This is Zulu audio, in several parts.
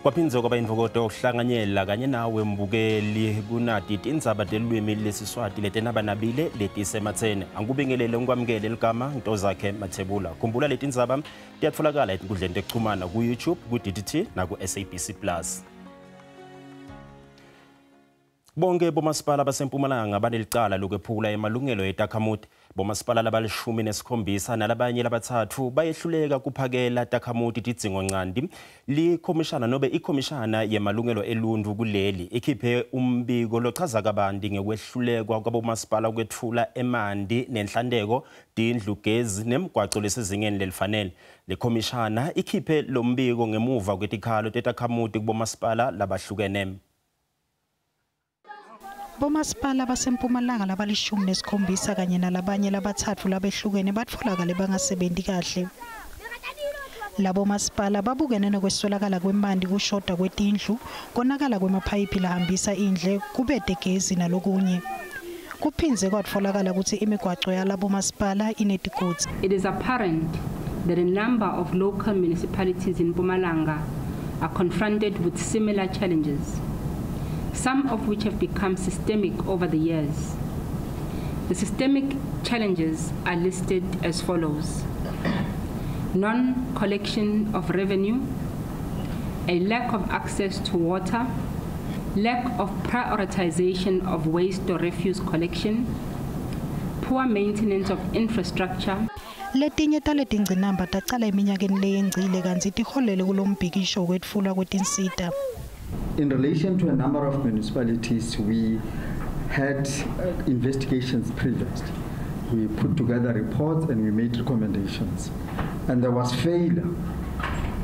Kwaphinze kwaba imvokodo okuhlanganyela kanye nawe mbukeli kunati tindzaba telulwimi lesiswati letenaba nabile Letisematseni. Angikubingelele ngikwamukele ligama Ntozakhe Mathebula. Khumbula letindzaba tiyatfolakala etinkundleni tekuchumana ku YouTube, ku DTT na ku SABC Plus. Bonke bomasipala basempumalanga banelicala lokwephula emalungelo etakhamuti. Bomasipala laba-17 nalabanye labathathu bayehluleka kuphakela takhamuti tidzingo nqanti. Ikhomishana yemalungelo eluntfu kuleli ikhiphe umbiko lochaza kabanti ngekwehlulekwa kwabomasipala ukwethula emanti nenhlanzeko, tindlu, gezi nemigwaco lesezingeni lelifanele. Le khomishana ikhiphe lo mbiko ngemuva kwetikhalo tetakhamuti kubomasipala labahlukene. Bomasipala basempumalanga laba-17 kanye nalabanye labathathu labehlukene batfolakale bangasebenzi kahle. Labo masipala babukene nokweswelakala kwemanti, kushoda kwetindlu, konakala kwemaphayiphi lahambisa indle, kubete gezi nalokunye. Kuphinze kwatfolakala ukuthi imigwaco yalabo masipala inetigodi. It is apparent that a number of local municipalities in Mpumalanga are confronted with similar challenges, some of which have become systemic over the years. The systemic challenges are listed as follows: non-collection of revenue, a lack of access to water, lack of prioritization of waste or refuse collection, poor maintenance of infrastructure. Letinye taletingcinamba taqala eminyakeni leyengcile kanti tiholele kulombhikisho kwetfulwa kwetinsita. In relation to a number of municipalities, we had investigations previously. We put together reports and we made recommendations. And there was failure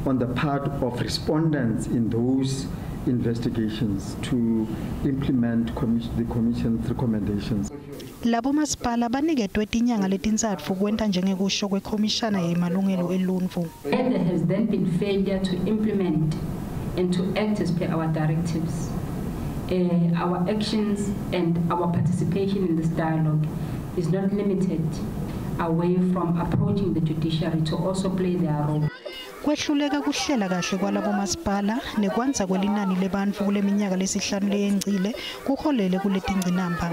on the part of respondents in those investigations to implement the Commission's recommendations. Labo masipala baniketwe tinyanga letintsatfu kwenta njengekusho kwekhomishana yemalungelo eluntfu. There has then been failure to implement and to act as per our directives. Our actions and our participation in this dialogue is not limited away from approaching the judiciary to also play their role. Kwehluleka kuhlela kahle kwalabo masipala nekwanza kwelinani lebantfu kule minyaka lesihlanu leyengcile kuholele kuletingcinamba.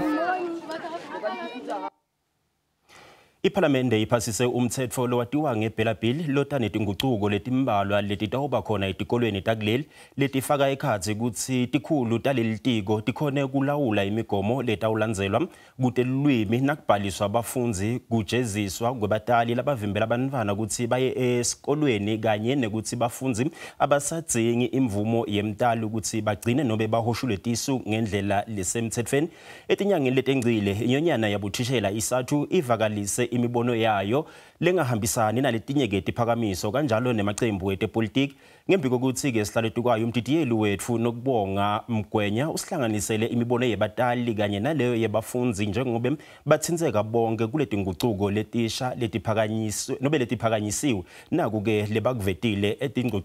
Iparlamente iphasise umtsetfo lowatiwa ngebhela bill lotanetingucuko letimbalwa letitawuba khona etikolweni takuleli letifaka ekhatsi kutsi tikhulu taleli tiko tikhone kulawula imigomo letawulandzelwa kute lulwimi nakubhaliswa abafunzi kujeziswa kwebatali labavimbela abantfwana kutsi baye esikolweni kanye nekutsi bafunzi abasadzingi imvumo yemtali kutsi bagcine nobe bahoshule tisu ngendlela lesemtsetfweni. Etinyangeni letengcile inyonyana yabothishela isathu ivakalise imibono yayo lengahambisani naletinye tiphakamiso kanjalo nemacembu etepolitiki ngembi kokuthi ke sihlale kwayo umdidiyeli wethu nokubonga Mgwenya usihlanganisele imibono yebatali kanye naleyo yebafunzi njengoba bathinzeka bonke kuletingucuko letisha letiphakanyiswe nobe letiphakanyisiwe naku ke lebakuvetile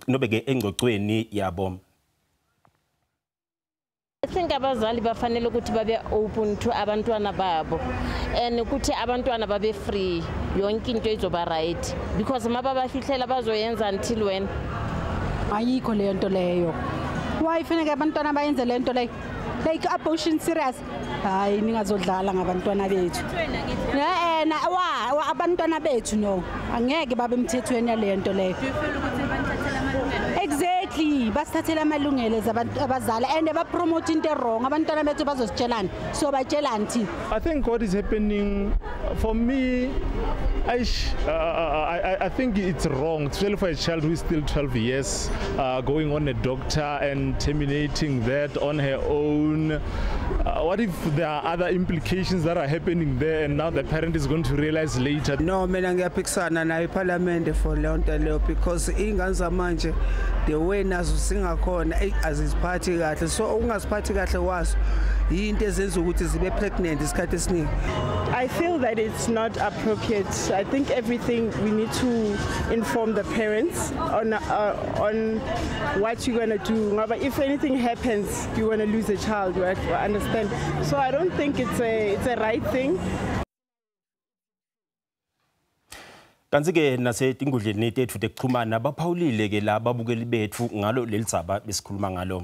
nobe ke engcocweni yabo. I think abazali bafanele ukuthi babe open to abantwana babo and ukuthi abantwana babe free yonke into izoba right because mababafihlela bazoyenza until when ayikho leyo nto leyo. Why fanele abantwana bayenze le nto leyo like abortion serious? Hayi ningazodlala ngabantwana bethu. Abantwana bethu no angeke babe emthethweni yale nto leyo. Exactly, basithathela amalungelo abazali and bapromote into wrong. Abantwana bethu bazositshelana so batshelana thi. I think what is happening for me, I think it's wrong, especially for a child who is still 12 years, going on a doctor and terminating that on her own. What if there are other implications that are happening there and now the parent is going to realize later? No, mina ngiyaphikisana nayo iParliament for lonto leyo because ingane zamanje the way nazo singakhona aziziphathi kahle, so ungaziphathi kahle waso into ezenza ukuthi zibe pregnant isikhathi esiningi. I feel that it's not appropriate. I think everything we need to inform the parents on what you're going to do. But if anything happens, you want to lose a child, right? I understand. So I don't think it's a right thing. Kanti ke nasetingudleni tethu tekuxhumana baphawulile ke la babukeli bethu ngalo Letisaba besikhuluma ngalo.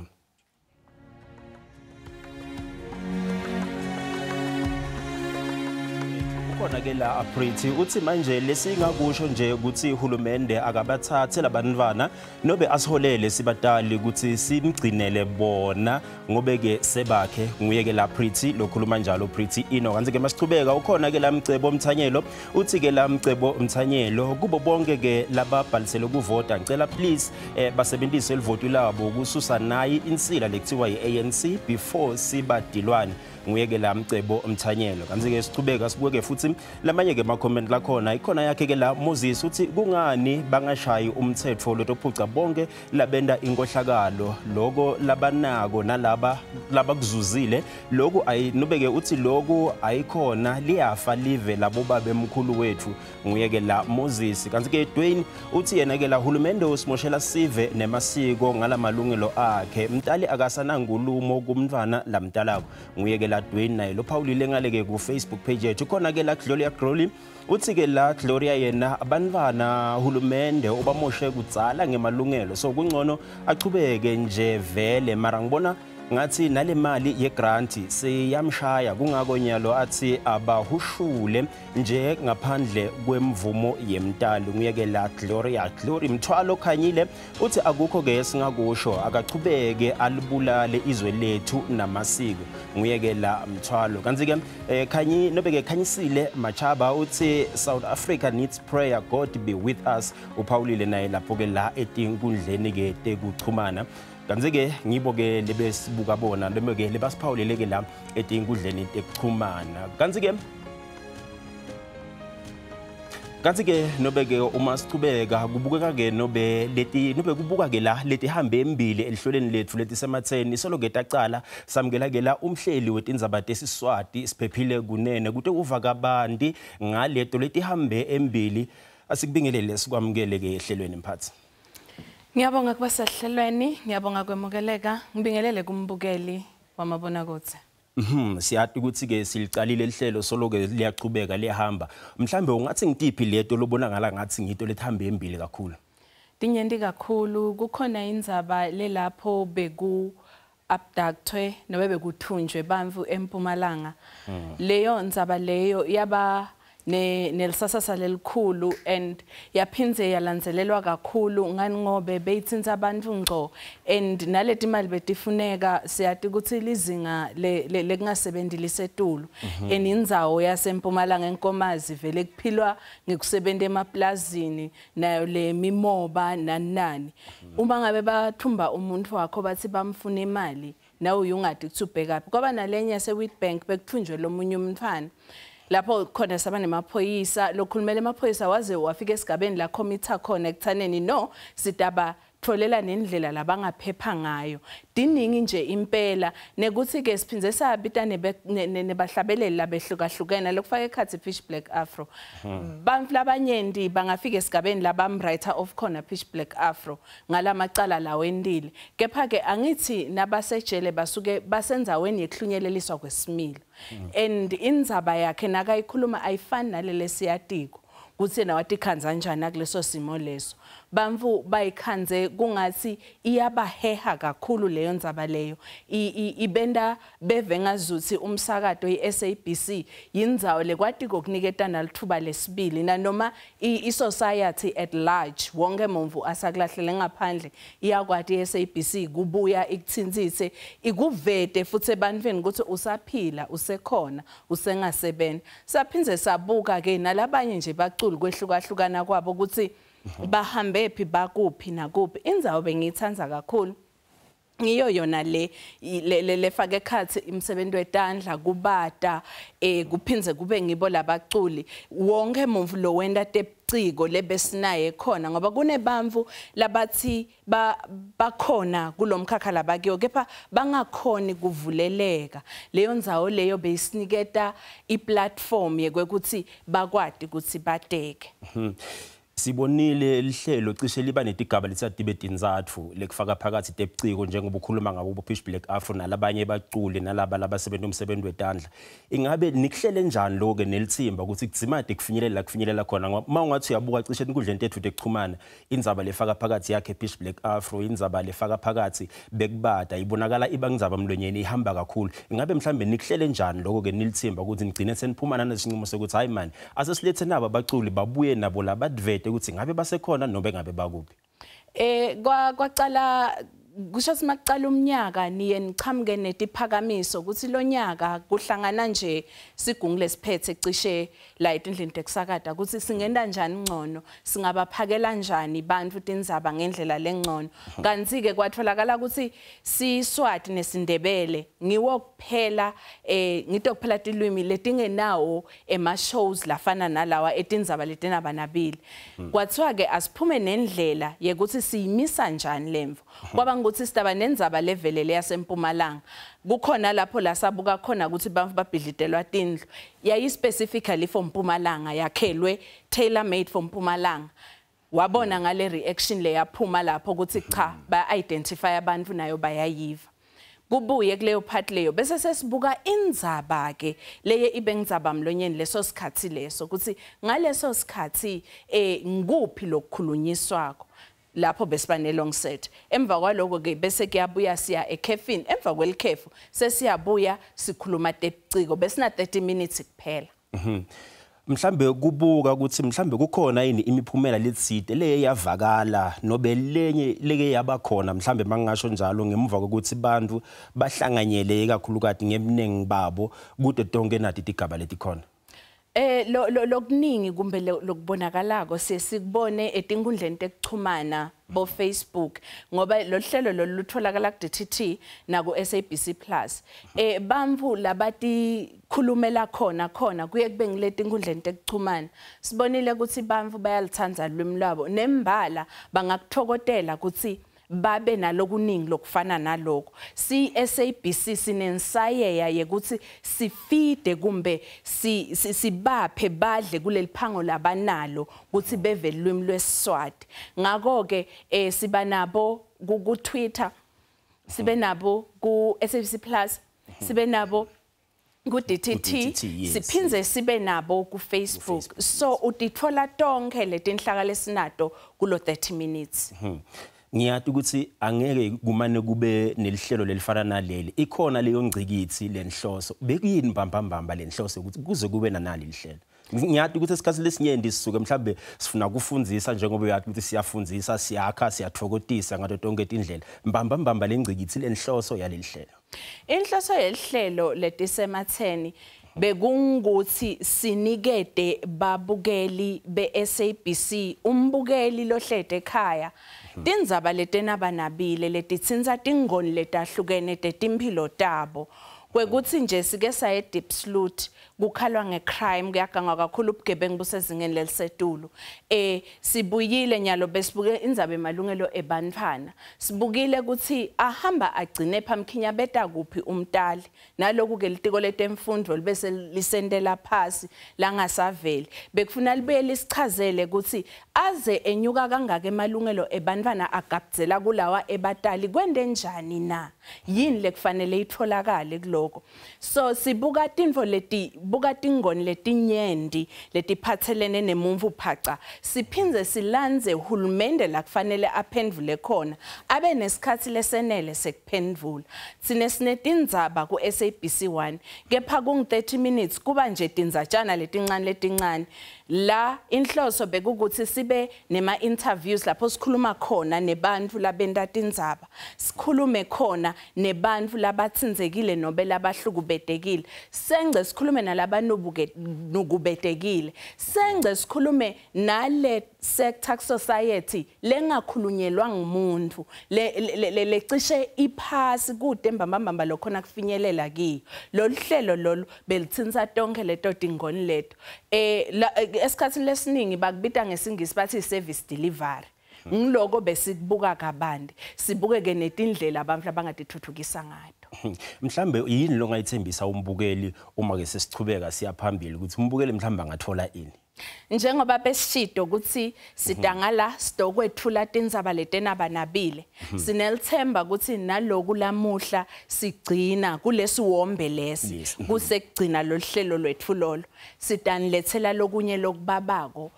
Khona ke la Aprithi uthi manje lesingakusho nje ukuthi uhulumende akabathathe labantwana nobe asiholele sibatali ukuthi simgcinele bona ngobe ke sebakhe nguye ke la Aprithi lokhuluma njalo Aprithi ino kanti ke masichubeka ukhona ke la Mcebo Mthanyelo uthi ke la Mcebo Mthanyelo kubo bonke ke lababhalisele ukuvota ngicela please basebenzise elivoti labo ukususa nayi insila lekuthiwa yiANC before sibadilwane nguye ke la Mcebo Mthanyelo kanti ke sichubeka sibuke futhi lamanye ke ma comment la khona ikhona yakhe ke la Moses uthi kungani bangashayi umthetho lotophuca bonke labenda inkohlakalo lokho labanako nalaba labakuzuzile lokho ayinobeke uthi lokho ayikhona liyafa live labo babe emkhulu wethu nguye ke la Moses kanti ke Dwayne uthi yena ke la hulumende usimoshela sive nemasiko ngalamalungelo akhe mtali akasanangulumo kumntwana lamntalako nguye ke la Dwayne naye lo Paulile ngale ke ku Facebook page yethu khona ke la Gloria Groli uthi ke la Gloria yena abantwana hulumende obamoshe kudzala ngemalungelo so kungcono achubeke nje vele mara ngibona ngathi nale mali ye grant seyamshaya kungako nyalo athi abahushule nje ngaphandle kwemvumo yemntali nguye ke la Gloria Glory mthwalo khanyile uthi akukho ke singakusho akachubeke alibulale izwe lethu namasiko nguye ke la mthwalo kanti ke khanyi nobeke khanyisile Machaba uthi South Africa needs prayer God be with us uPaulile naye lapho ke la etinkundleni ke tekuchumana kanti ke ngibo ke lebesibuka bona noma ke lebasiphawulele ke la etinkundleni tekuchumana kanti ke nobe ke uma sichubeka kubukeka ke nobe kubuka ke la letihambe embili elihloleni lethu Letisematseni solo ke tacala samkela ke la umhleli wetindzaba tesiswati siphephile kunene kute uva kabanti ngaleto letihambe embili asikubingelele sikwamukele ke ehlelweni mphathi. Ngiyabonga kubasehlelweni, ngiyabonga kwemukeleka, ngibingelele kumbukeli wamabonakuthe. Siyathi ukuthi ke silicalile elihlelo solo ke liyachubeka liyahamba. Mhlambe ungathi ngitiphi leto lobonakala ngathi ngito lethambe embili kakhulu. Dinyendi kakhulu kukhona indzaba lelapho beku abductwe nobe bekuthunjwe bamvu eMpumalanga. Leyo ndzaba leyo yaba nelisasasa lelikhulu and yaphinze yalandzelelwa kakhulu ngani ngobe beyithinta abantu ngco and naleti mali betifuneka siyathi ukuthi lizinga lekungasebenzi lisetulu enindzawo yaseMpumalanga enkomazi vele kuphilwa ngekusebenta emaplazini nayo le mimoba nani uma ngabe bathumba umuntu wakho bathi bamfuna imali nawe uyungadi kuthi ubheka ngoba nalenye yase Witbank bekuthunjwe lomunye umntwana lapho khona sabane maphoyisa lokhulumela emaphoyisa waze wafika esigabeni la committee khona ekuthaneni no sidaba tholela nendlela labangaphepha ngayo diningi nje impela nekuthi ke siphinze sabita nebahlabeleli labehlukahlukene lokufaka ekhathi Pitch Black Afro bamfu labanyendi bangafika esigabeni labamwriter of khona Pitch Black Afro ngalamacala lawendile kepha ke angithi nabasejele basuke basenzaweni yekhlunyeliswa kwesimilo and indzaba yakhe nakayikhuluma ayifani nalele siyatiko kuthi nawathi khanza kanjani kuleso simo leso bamvu bayikhanze kungathi iyabaheha kakhulu leyo ndzaba leyo ibenda beve ngazuthi umsakato iSABC yindzawo lekwati kokuniketa nalithuba lesibili nanoma isociety at large wonke umuntu asakulahlele ngaphandle iyakwati iSABC kubuya ikuthinzise ikuvete futhi ebantwini ukuthi usaphila usekhona usengasebenza saphinze sabuka ke nalabanye nje bacula kwehlukahlukana kwabo ukuthi bahambe phi bakuphi nakuphi indzawo bengithanza kakhulu ngiyo yona le fake ekhathi imsebenzi wetandla kubata kuphinze kube ngibo labaculi wonke umuntu lo wenda tepciko lebesinaye khona ngoba kunebamvu labathi bakhona kulomkhakha labakiyo kepha bangakhoni kuvuleleka leyo ndzawo leyo beyisiniketa iplatform yekwekuthi bakwati ukuthi bateke Sibonile lihlelo cishe liba netigaba lisadibe Tindzaba lekufaka phakathi tebuciko njengoba ukhuluma ngabo uPish Black Afro nalabanye baculi nalaba labasebenza umsebenzi wetandla. Ingabe nikuhlele njani lo ke nelithimba ukuthi kudzimade kufinyelela khona ngoba mawungathi uyabuka cishe inkundleni tethu tekuxhumana indzaba lefaka phakathi yakhe Pish Black Afro indzaba lefaka phakathi bekubada ibonakala iba indzaba mlonyeni ihamba kakhulu. Ingabe mhlambe nikuhlele njani lokho ke nelithimba ukuthi nigcine seniphuma nanesinqumo sokuthi hayi man asesilethe nabo abaculi babuye nabo labadvete ukuthi ngabe basekhona nobe ngabe bakuphi kwaqala kusho simakuqala umnyaka niye nichamuke netiphakamiso ukuthi lo nyaka kuhlangana nje sigungu lesiphethe cishe la etindlini tekusakada ukuthi singenda kanjani ngcono singabaphakela kanjani bantfu Tindzaba ngendlela lengcono kanti ke kwatholakala ukuthi siSwati nesindebele ngiwo kuphela ngito kuphela tilwimi letingenawo ema shows lafana nalawa eTindzaba letinaba nabili kwathiwa ke asiphume nendlela yekuthi siyimisa kanjani lemvu kwaba ukuthi sidaba nendzaba levelele yaseMpumalanga kukhona lapho la sabuka khona ukuthi bantfu babhidlitelwa tindlu yayi specifically for Mpumalanga yakhelwe tailor made for Mpumalanga wabona ngale reaction le yaphuma lapho ukuthi cha ba identify abantu nayo bayayiva kubuye kuleyo part leyo bese sesibuka indzaba ke leye ibengidzaba mlonyeni leso sikhathi leso ukuthi ngaleso sikhathi nguphi lokukhulunyiswako lapho besiba long set emva kwaloko ke bese kuyabuya siya ekhefini emva kwelikhefu sesiyabuya sikhuluma tebuciko besina 30 minutes kuphela mhlambe kubuka ukuthi mhlambe kukhona yini imiphumela letsite leye yavakala nobe lenye leke yabakhona mhlambe mangasho njalo ngemuva kokuthi bantu bahlanganyele kakhulukati ngemningi babo kude tonke nathi tigaba letikhona lokuningi kumbe lokubonakalako sikubone etinkundleni tekuxhumana bo Facebook ngoba lo hlelo lolutholakala ku DTT na ku SABC Plus bamvu labati khulumela khona kuye kube ngileti inkundleni tekuxhumana sibonile ukuthi bamvu bayalithanda lwimi lwabo nembala bangakuthokotela ukuthi babe nalokuningi lokufana naloko SABC sinensayeya yekuthi sifide kumbe sibaphe badle kuleli phango labanalo ukuthi beve lwimi lwesiswati ngako ke siba nabo ku Twitter sibe nabo ku SABC Plus sibe nabo ku DTT siphinze sibe nabo ku Facebook so utithola tonke letinhlaka lesinato kulo 30 minutes Ngiyathi ukuthi angeke kumane kube nelihlelo lelifana naleli ikhona leyo ngcikithi lenhloso bekuyini mbambamba lenhloso ukuthi kuze kube nanali lihlelo ngiyathi ukuthi esikhathi lesinyenti sisuke mhlambe sifuna kufundzisa njengoba uyathi ukuthi siyafundzisa siyakha siyathokotisa ngato tonke indlela mbambamba lengcikithi lenhloso yalelihlelo inhloso yelihlelo Letisematseni bekungukuthi sinikede babukeli be-SABC umbukeli lohlede ekhaya Tindzaba letinaba nabile letitsinza tingoni letahlukene tetimphilo tabo kwekuthi nje sike saye deep sleuth kukhalwa ngecrime kuyagangwa kakhulu ubugebengu busezingeni lelisetulu sibuyile nyalo besibuke indzaba emalungelo ebantfana sibukile ukuthi ahamba agcine phamkhinya beta kuphi umtali naloku ke litiko letemfundo libese lisendela phasi langasaveli bekufuna libuye lisichazele ukuthi aze enyuka kangaka emalungelo ebantfana agabdzela kulawa ebatali kwende njani na yini lekufanele itholakale kuloko so sibuka tintfo buka tingoni letinyendi letiphathelene nemuntfu phaca siphinze silandze uhulumende la kufanele aphendvule khona abe nesikhathi lesenele sekuphendvula sinetindzaba ku SABC 1 kepha kungu 30 minutes kuba nje tindzatshana letincane la inhloso bekukuthi sibe nema interviews lapho sikhuluma khona nebantfu labenta tindzaba sikhulume khona nebantfu labatsindzekile nobe labahlukubetekile sengce sikhulume nalabanukubetekile sengce sikhulume nale sector society lengakhulunyelwa ngumuntu lecishe iphasi kude mbambamba lokhona kufinyelela kiyo lo hlelo lolu belitsinza tonke leto tingoni leto esikhathini lesiningi bakubita ngesingisi bathi service delivery ngiloko besikubuka kabandi sibuke ke netindlela abantu abangatithuthukisa ngayo mhlambe yini lo ngayithembisa umbukeli uma ke sesichubeka siyaphambili ukuthi umbukeli mhlambe angathola ini Njengoba besishido ukuthi sidangala sidokwethula tindzaba letenaba nabile sinelithemba ukuthi naloku lamuhla sigcina kulesiwombe lesi kusekugcina lohlelo lwethu lolo sidanilethela lokunye lokubabako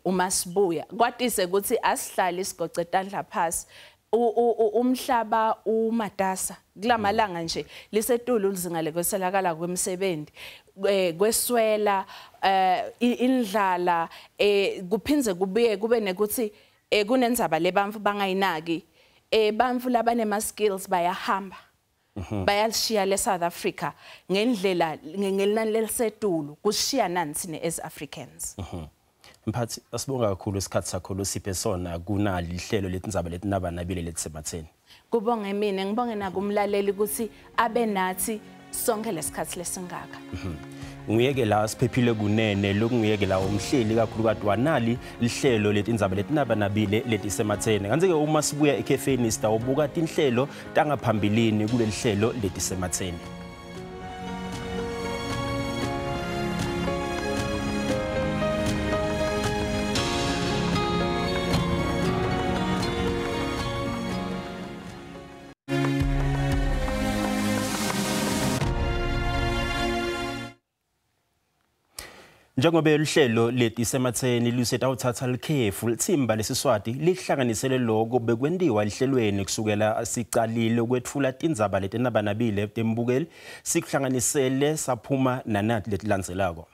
uma sibuya kwatise ukuthi asihlali sigoce tandla phasi umhlaba umatasa kulamalanga nje lisetulu ulizinga lekweselakala kwemisebenzi kweswela indlala kuphinze kubuye kube nekuthi kunendzaba lebantfu bangayinaki bantfu labanema skills bayahamba bayalishiya le South Africa ngendlela ngelinani lelisetulu kushiya nansi ne as Africans. Mphathi asibonga kakhulu isikhathi sakho losiphe sona kunali ihlelo letindzaba letinaba nabile Letisematseni. Kubonge mina ngibonge nakumlaleli ukuthi abe nathi sonke lesikhathi lesingaka. Nguyeke la siphephile kunene lokungiyeke la umhleli kakhulu kade wanali lihlelo letindzaba letinaba nabile Letisematseni. Kanti ke uma sibuya ekhefeni sitawubuka tinhlelo tangaphambilini kuleli hlelo Letisematseni. Njengoba uhlelo Letisematseni lusetawuthatha likhefu lithimba lesiswati lihlanganisele lokho bekwendiwa lihlelweni kusukela sicalile ukwethula tindzaba letinaba nabile tembukeli sikuhlanganisele saphuma nanathi letilandzelako.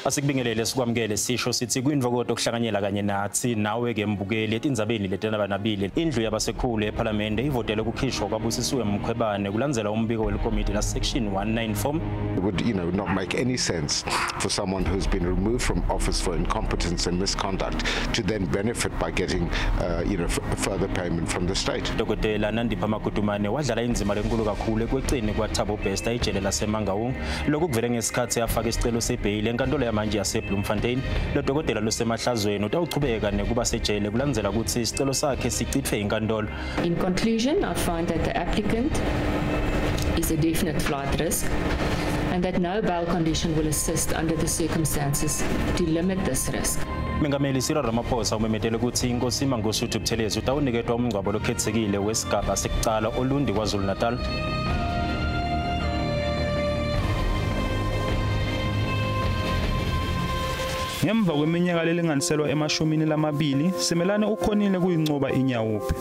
Asikubingelele sikwamukele sisho sithi kwindvokoto kuhlanganyela kanye nathi nawe ke mbukeli etindzabeni letinaba nabile indlu yabasekhulu eParliament ivotele ukukhishwa kwabusisiwe Mkhwebane kulandzela umbiko welekomiti la section 194. It would not make any sense for someone who's been removed from office for incompetence and misconduct to then benefit by getting further payment from the state. Dokotela Nandipha Makutumane wadlala inzima lenkulu kakhulu ekwecini kwaThabo Best ejele laseMangaung lokhu kuvele ngesikhathi afaka isicelo sebhail enkantolo manje yaseBloemfontein lo dokotela losemahlazweni utawuchubeka nekuba sejele kulandzela ukuthi isicelo sakhe sicithwe inkantolo. In conclusion, I find that the applicant is a definite flight risk and that no bail condition will assist under the circumstances to limit this risk. Mengameli Cyril Ramaphosa umemetele ukuthi inkosi Mangosuthu Buthelezi utawuniketwa umngcwabo lokhetsekile wesigaba sekucala olundi KwaZulu-Natal. Ngemva kweminyaka lelinganiselwa emashumini lamabili simelane ukhonile kuyincoba inyawuphi.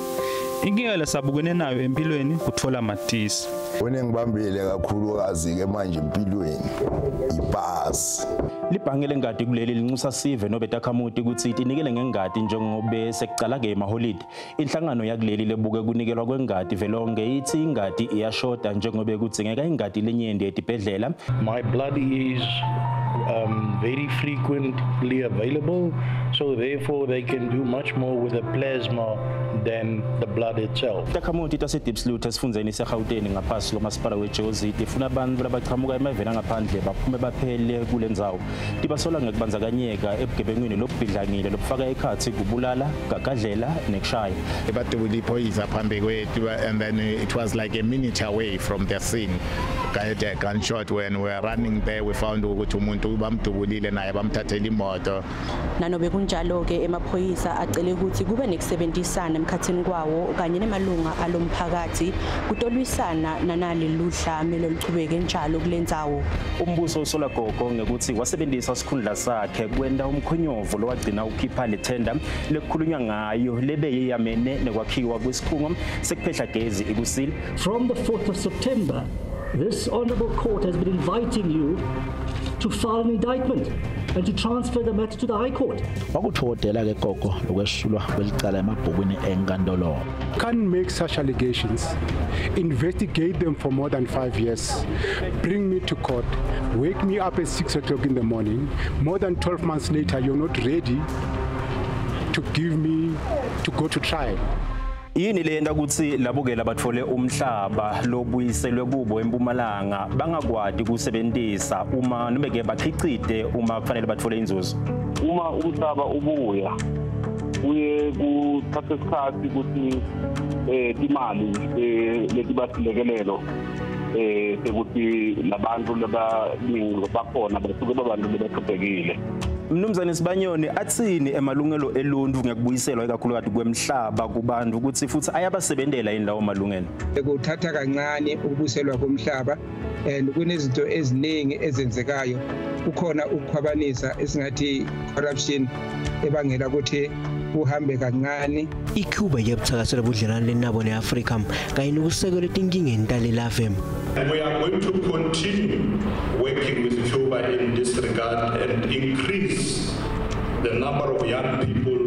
Inkinga lesabukene nayo empilweni kuthola matisi. Wena ngibambile kakhulukazi ke manje empilweni ibhasi. Libhange lengadi kuleli linxusa sive nobetakhamuti ukuthi itinikele ngengadi njengobe sekucala ke emaholide. Inhlangano yakuleli lebuke kunikelwa kwengadi velonke ithi ingadi iyashoda njengobe kudzingeka ingadi lenyende etibhedlela. My blood is very frequently available, so therefore they can do much more with the plasma than the blood itself. Takhamuti taseDiepsloot esifundeni seGauteng ngaphasi komasipala weJozi ifuna abantu labachamuka emaveni angaphandle baphume baphele kulendzawo. Tibasola ngekubandzakanyeka ebugebengwini lobubhidlangile lobufaka ekhatsi kubulala, gagadlela nekushaya. Batubuli iphoyisa phambi kwethu and then it was like a minute away from the scene. A gunshot when we were running there we found ukuthi umuntu bamdubulile naye bamthathela imoto. Nanobe kunjalo ke emaphoyisa acele ukuthi kube nekusebenzisana emkhathini kwawo kanye nemalunga alomphakathi kutolwisana nanali ludlame loluchubeke njalo kulendzawo. Umbuso usola gogo ngekuthi wasebenzisa isikhundla sakhe kwenda umkhonyovu lowagcina ukhipha lethenda lekukhulunywa ngayo lebe yamene nekwakhiwa kwesikhungo sekuphehla gezi ikusile. From the 4th of September, this honorable court has been inviting you to file an indictment and to transfer the matter to the High Court. Wakuthodela ke gogo lokwesulwa kwelicala emabhukwini enkantolo. Can't make such allegations, investigate them for more than 5 years, bring me to court, wake me up at 6 o'clock in the morning, more than 12 months later you're not ready to give me to go to trial. Yini lenda ukuthi labukela bathole umhlaba lobuyiselwe kubo eMpumalanga bangakwadi kusebenzisa uma nomeke bakhicide uma kufanele bathole inzuzo. Uma umhlaba ubuya kuye kuthatha isikhathi ukuthi imali letibasilekelelo sekuthi labantu labaningi bakhona basuke babantu lebaqhubekile. Mnumzane Sibanyoni atsini emalungelo eluntu ngekubuyiselwa ikakhulukazi kwemhlaba kubantu ukuthi futhi ayabasebenzela indawo malungelo. Ekuthatha kancane ukubuyiselwa komhlaba and kunezinto eziningi ezenzekayo. Kukhona ukukhwabanisa esingathi corruption ebangela ukuthi uhambe kancane. ICuba yebuthakasela budlelwane lenabo neAfrika kanye nokusekela enkingeni ntalela FM. And we are going to continue working with Cuba in this regard and increase the number of young people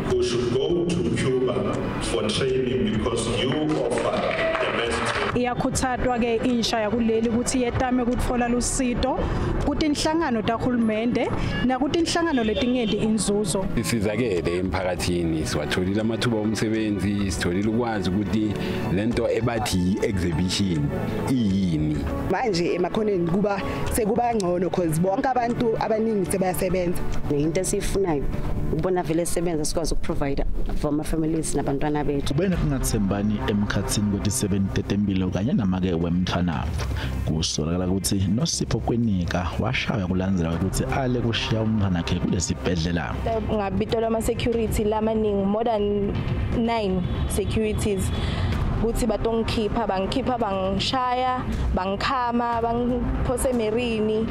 who should go to Cuba for training because you offer the best. Iyakhuthazwa ke insha yakuleli ukuthi yetame ukutfola lusito kuti inhlangano tahulumende nakuthi inhlangano letingendi inzuzo. Isizakele emphakathini siwatholile amathuba omsebenzi sitholile ukwazi ukuthi lento ebathi exhibition iyini. Manje emakhoneni kuba sekuba ngcono because bonke abantu abaningi sebayasebenza. Into esifunayo ubona vele sebenza sikwazi ukuprovide for ama families nabantwana bethu. Bena kungathembani emkhathini ukuthi 732 kanye namake wemthana kusolakala ukuthi noSipho Kwenika washaya kulandzela ukuthi ale kushiya umntana wakhe kulesibhedlela. Ngabitola ama security lamaningi more than 9 securities ukuthi batongikhipha bangikhipha bangishaya bangikhama bangiphose emerini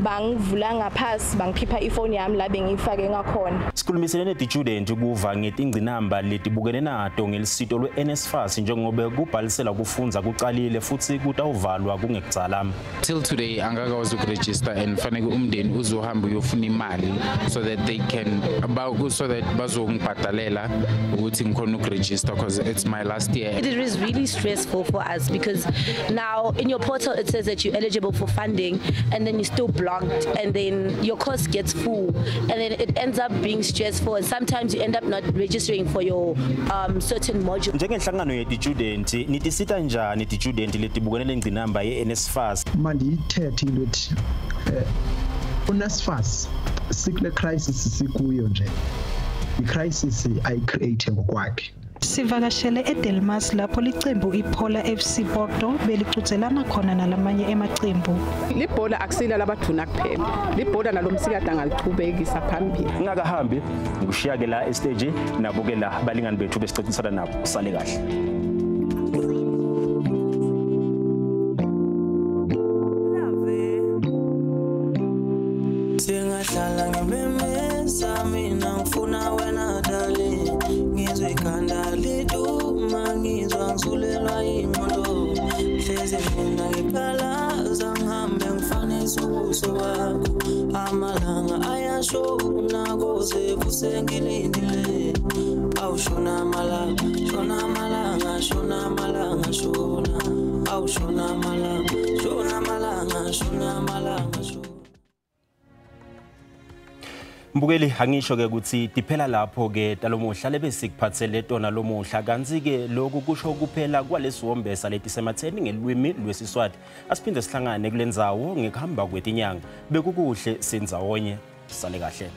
bangivula ngaphasi bangikhipha ifoni yami la bengifake ngakhona. Sikhulumisene ne-student kuva ngetingcinamba letibukene nato ngelisito lwe-NSFAS njengoba kubhalisela kufunza kuqalile futhi kutawuvalwa kungekucala. Till today angakwazi ukuregister and fanele umndeni uzohamba uyofuna imali so that they can bazongibhadalela ukuthi ngikhona ukuregister because it's my last year. It is really stressful for us because now in your portal it says that you're eligible for funding and then you still blocked and then your course gets full and then it ends up being stressful and sometimes you end up not registering for your certain module. Njengenhlangano ye-student nitisita njani ti-student letibukene lengcinamba ye-NSFAS? Manje ithethe ukuthi uNSFAS sikule crisis sikuyo nje. I-crisis ayicreate ngokwakhe. Sivakashele eDelmas lapho licembu iPola FC Porto belicutselana khona nalamanye emacembu. Libhola akusila labaduna kuphela. Libhola nalomsikade angalichubekisa phambili. Ngakahambi ngikushiya ke la estage nabuke la balingani bethu besixoxisana nabo usale kahle. Singahlala ngimemeza mina ngifuna wena dali ngizwe ikhanda liduma ngizwa ngizulelwa ingqondo hleze mina ngiphalaza ngihambe ngifanisa ubuso bakho amalanga ayashona koze kusengilindile awushona malanga shona malanga shona malanga shona awushona malanga shona malanga shona malanga shona. Mbukeli angisho ke ukuthi diphela lapho ke talomuhla lebesikuphathele tona lomuhla kanzi ke lokhu kusho kuphela kwalesiwombesa Letisematseni ngelwimi lwesiswati asiphinde sihlangane kulendzawo ngekuhamba kwetinyanga bekukuhle senzawonye sale kahle.